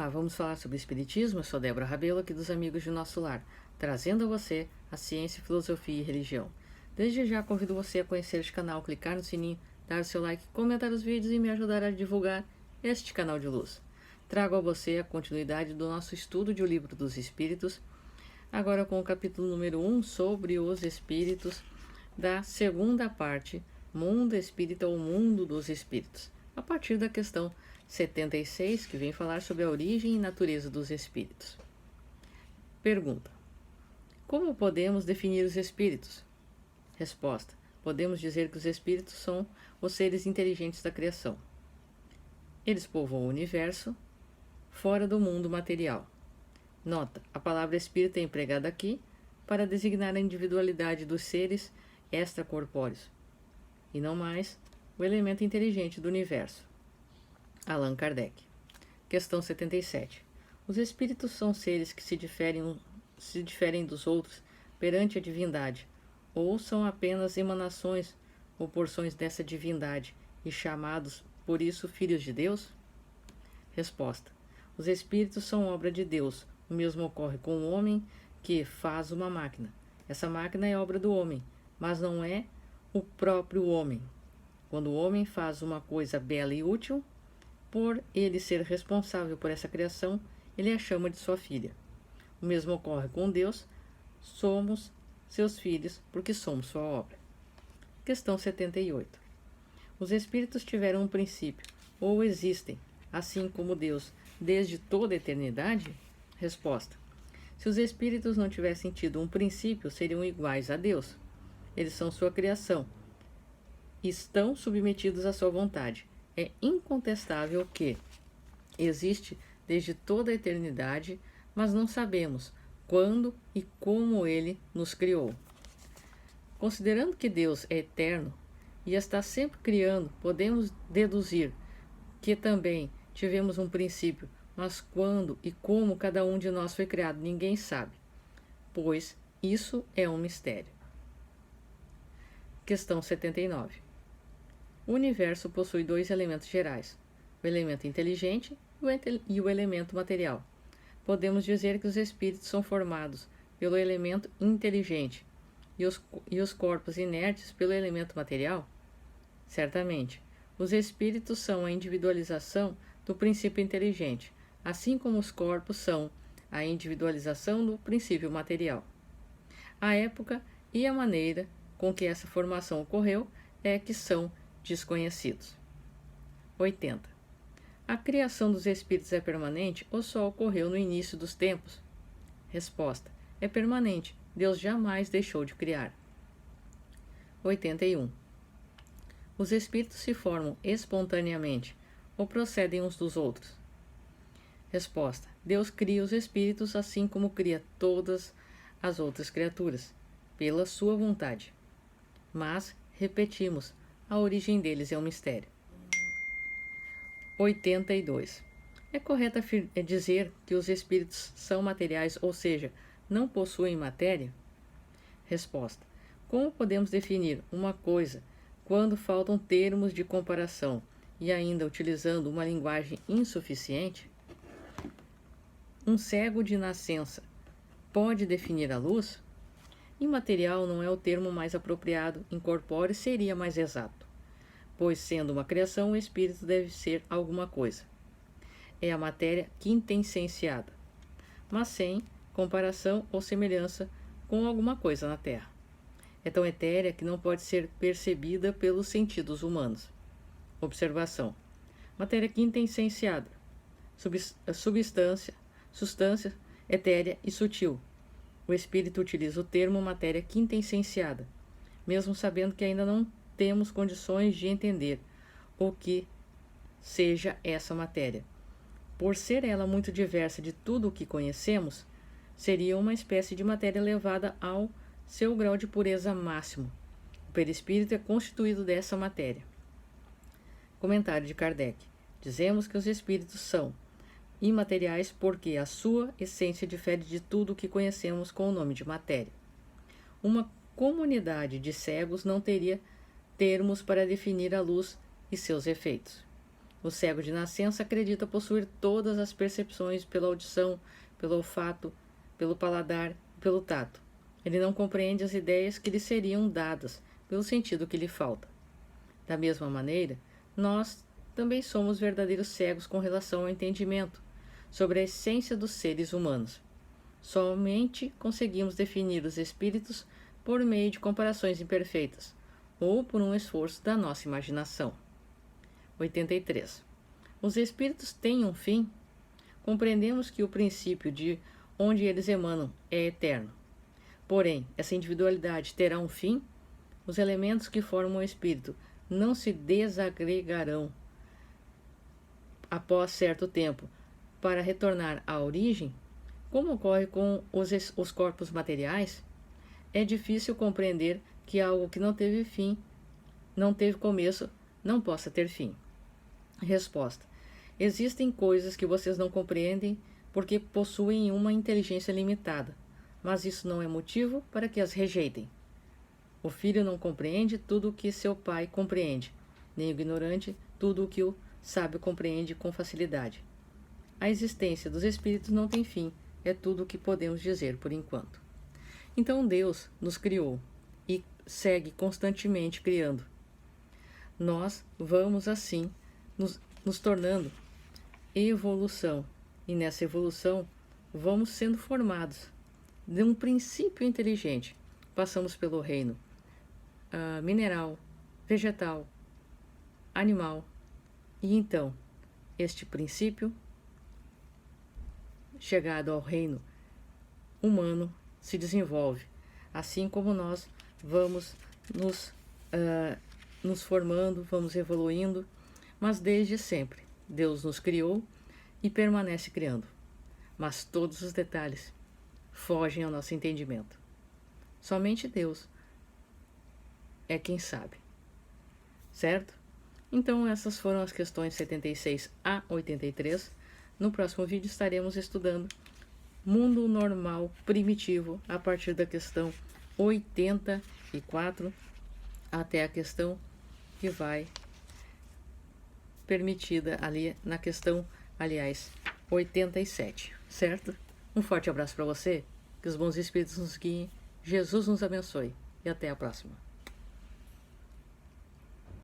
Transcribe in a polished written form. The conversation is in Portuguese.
vamos falar sobre Espiritismo? Eu sou Débora Rabelo, aqui dos Amigos de Nosso Lar, trazendo a você a ciência, filosofia e religião. Desde já convido você a conhecer este canal, clicar no sininho, dar o seu like, comentar os vídeos e me ajudar a divulgar este canal de luz. Trago a você a continuidade do nosso estudo de O Livro dos Espíritos, agora com o capítulo número 1 sobre os Espíritos, da segunda parte, Mundo Espírita ou Mundo dos Espíritos, a partir da questão 76, que vem falar sobre a origem e natureza dos espíritos. Pergunta: como podemos definir os espíritos? Resposta: podemos dizer que os espíritos são os seres inteligentes da criação. Eles povoam o universo fora do mundo material. Nota: a palavra espírito é empregada aqui para designar a individualidade dos seres extracorpóreos, e não mais o elemento inteligente do universo. Allan Kardec. Questão 77. Os espíritos são seres que se diferem dos outros perante a divindade, ou são apenas emanações ou porções dessa divindade e chamados, por isso, filhos de Deus? Resposta: os espíritos são obra de Deus. O mesmo ocorre com o homem que faz uma máquina. Essa máquina é obra do homem, mas não é o próprio homem. Quando o homem faz uma coisa bela e útil, por ele ser responsável por essa criação, ele a chama de sua filha. O mesmo ocorre com Deus, somos seus filhos porque somos sua obra. Questão 78. Os espíritos tiveram um princípio, ou existem, assim como Deus, desde toda a eternidade? Resposta: se os espíritos não tivessem tido um princípio, seriam iguais a Deus. Eles são sua criação, estão submetidos à sua vontade. É incontestável que existe desde toda a eternidade, mas não sabemos quando e como ele nos criou. Considerando que Deus é eterno e está sempre criando, podemos deduzir que também tivemos um princípio, mas quando e como cada um de nós foi criado, ninguém sabe, pois isso é um mistério. Questão 79. O universo possui dois elementos gerais, o elemento inteligente e o elemento material. Podemos dizer que os espíritos são formados pelo elemento inteligente e os corpos inertes pelo elemento material? Certamente, os espíritos são a individualização do princípio inteligente, assim como os corpos são a individualização do princípio material. A época e a maneira com que essa formação ocorreu é que são desconhecidos. 80. A criação dos espíritos é permanente ou só ocorreu no início dos tempos? Resposta: é permanente. Deus jamais deixou de criar. 81. Os espíritos se formam espontaneamente ou procedem uns dos outros? Resposta: Deus cria os espíritos assim como cria todas as outras criaturas, pela sua vontade. Mas, repetimos, a origem deles é um mistério. 82. É correto dizer que os espíritos são materiais, ou seja, não possuem matéria? Resposta: como podemos definir uma coisa quando faltam termos de comparação e ainda utilizando uma linguagem insuficiente? Um cego de nascença pode definir a luz? Imaterial não é o termo mais apropriado, incorpóreo seria mais exato, pois, sendo uma criação, o espírito deve ser alguma coisa. É a matéria quintessenciada, mas sem comparação ou semelhança com alguma coisa na Terra. É tão etérea que não pode ser percebida pelos sentidos humanos. Observação: matéria quintessenciada, substância etérea e sutil. O espírito utiliza o termo matéria quintessenciada, mesmo sabendo que ainda não temos condições de entender o que seja essa matéria. Por ser ela muito diversa de tudo o que conhecemos, seria uma espécie de matéria elevada ao seu grau de pureza máximo. O perispírito é constituído dessa matéria. Comentário de Kardec. Dizemos que os espíritos são imateriais porque a sua essência difere de tudo o que conhecemos com o nome de matéria. Uma comunidade de cegos não teria termos para definir a luz e seus efeitos. O cego de nascença acredita possuir todas as percepções pela audição, pelo olfato, pelo paladar e pelo tato. Ele não compreende as ideias que lhe seriam dadas pelo sentido que lhe falta. Da mesma maneira, nós também somos verdadeiros cegos com relação ao entendimento sobre a essência dos seres humanos. Somente conseguimos definir os espíritos por meio de comparações imperfeitas ou por um esforço da nossa imaginação. 83. Os espíritos têm um fim? Compreendemos que o princípio de onde eles emanam é eterno. Porém, essa individualidade terá um fim? Os elementos que formam o espírito não se desagregarão após certo tempo para retornar à origem? Como ocorre com os corpos materiais? É difícil compreender que algo que não teve fim, não teve começo, não possa ter fim. Resposta: existem coisas que vocês não compreendem porque possuem uma inteligência limitada, mas isso não é motivo para que as rejeitem. O filho não compreende tudo o que seu pai compreende, nem o ignorante tudo o que o sábio compreende com facilidade. A existência dos espíritos não tem fim, é tudo o que podemos dizer por enquanto. Então Deus nos criou e segue constantemente criando. Nós vamos assim nos tornando evolução, e nessa evolução vamos sendo formados de um princípio inteligente. Passamos pelo reino mineral, vegetal, animal, e então este princípio, chegado ao reino humano, se desenvolve, assim como nós vamos nos formando, vamos evoluindo, mas desde sempre Deus nos criou e permanece criando, mas todos os detalhes fogem ao nosso entendimento. Somente Deus é quem sabe, certo? Então essas foram as questões 76 a 83. No próximo vídeo estaremos estudando mundo normal primitivo a partir da questão 84 até a questão que vai permitida ali na questão, aliás, 87, certo? Um forte abraço para você, que os bons espíritos nos guiem, Jesus nos abençoe e até a próxima.